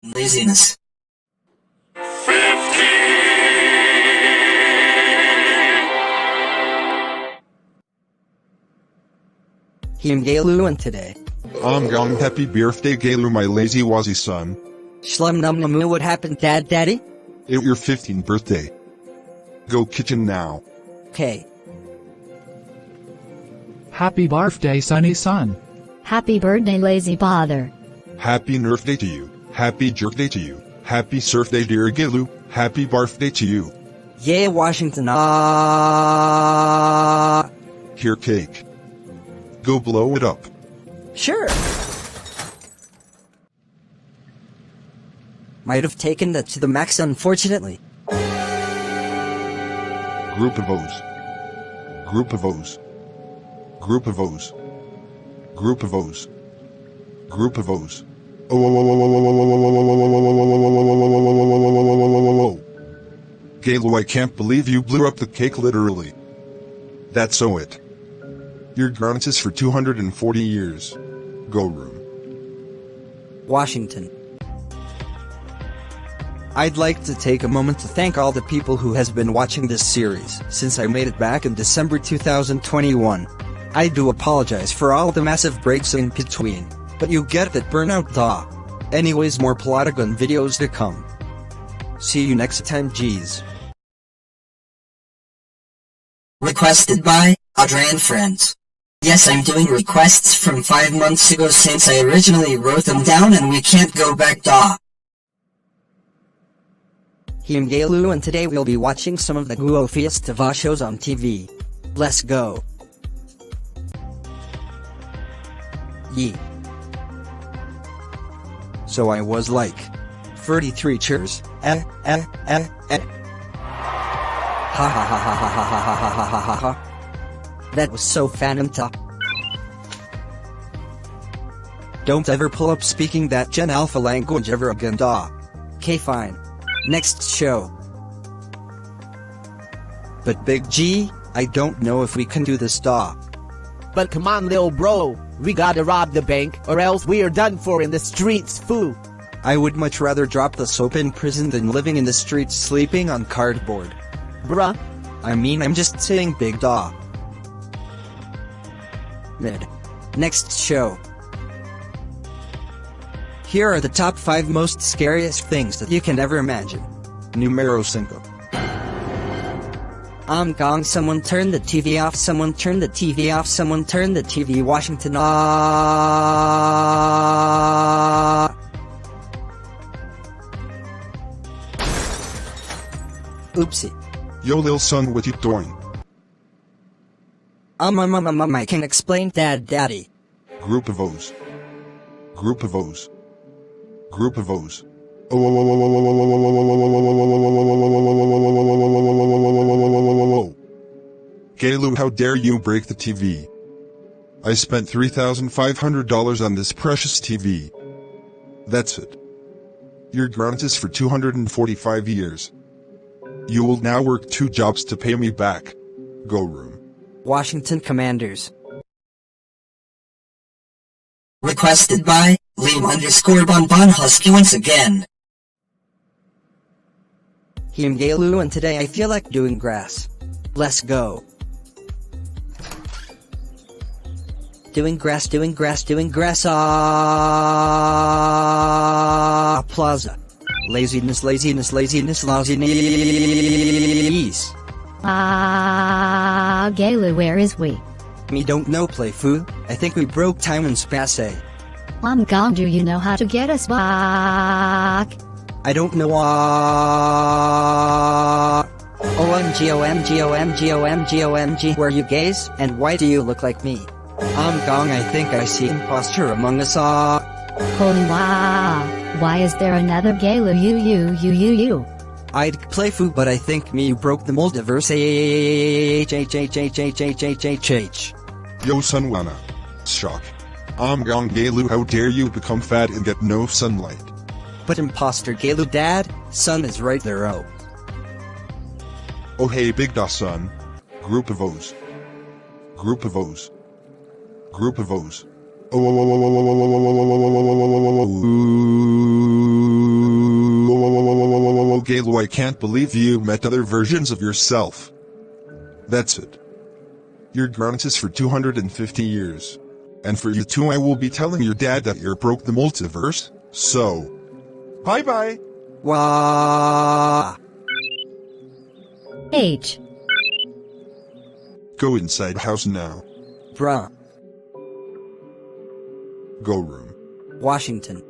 Laziness. I'm Gayloo and today. I'm going happy birthday Gayloo my lazy wazzy son. Shlum num num what happened daddy? It's your 15th birthday. Go kitchen now. Okay. Happy birthday sunny son. Happy birthday lazy father. Happy nerf day to you. Happy jerk day to you. Happy surf day dear Gayloo. Happy birthday to you. Yeah, Washington. Here cake. Go blow it up. Sure. Might have taken that to the max, unfortunately. Group of O's. Group of O's. Group of O's. Group of O's. Group of O's. Oh. Gayloo, I can't believe you blew up the cake literally. That's so it. Your grants is for 240 years. Go room. Washington. I'd like to take a moment to thank all the people who has been watching this series since I made it back in December 2021. I do apologize for all the massive breaks in between, but you get that burnout da. Anyways, more Plotagon videos to come. See you next time, G's. Requested by Audrey and friends. Yes, I'm doing requests from 5 months ago since I originally wrote them down and we can't go back da. I'm Gayloo and today we'll be watching some of the goofiest shows on TV. Let's go. Yee. So I was like 33 cheers. Ha ha ha ha ha ha ha ha ha ha ha ha. That was so phantom. Don't ever pull up speaking that Gen Alpha language ever again da. Okay, fine. Next show. But Big G, I don't know if we can do this da. But come on lil bro, we gotta rob the bank or else we are done for in the streets foo. I would much rather drop the soap in prison than living in the streets sleeping on cardboard. Bruh. I mean, I'm just saying big da. Mid. Next show. Here are the top 5 most scariest things that you can ever imagine. Numero 5. I'm gong, someone turn the TV off, someone turn the TV off, someone turn the TV, Washington. Oopsie. Yo lil son, what you doing? I can explain daddy. Group of O's. Group of O's. Group of O's. Oh. Gayloo, how dare you break the TV? I spent $3,500 on this precious TV. That's it. Your grant is for 245 years. You will now work 2 jobs to pay me back. Go room. Washington Commanders. Requested by Liam_Bonbon Husky once again. I'm Gayloo and today I feel like doing grass. Let's go. Doing grass. Plaza. Laziness. Gayloo, where is we? Me don't know, playfoo. I think we broke time in space. Gong, do you know how to get us back? I don't know. OMG, where you gays, and why do you look like me? Gong, I think I see imposture among us all. Holy wow, why is there another Gayloo you? I'd playfoo, but I think me you broke the multiverse. Yo son wanna. Shock. I'm gone Gayloo, how dare you become fat and get no sunlight. But imposter Gayloo dad, sun is right there. Oh hey big da son. Group of O's. Group of O's. Group of O's. Oh. Gayloo, I can't believe you met other versions of yourself. That's it. You're grounded for 250 years. And for you too, I will be telling your dad that you broke the multiverse, so... Bye-bye! Wah. H. Go inside house now. Bryon. Go room. Washington.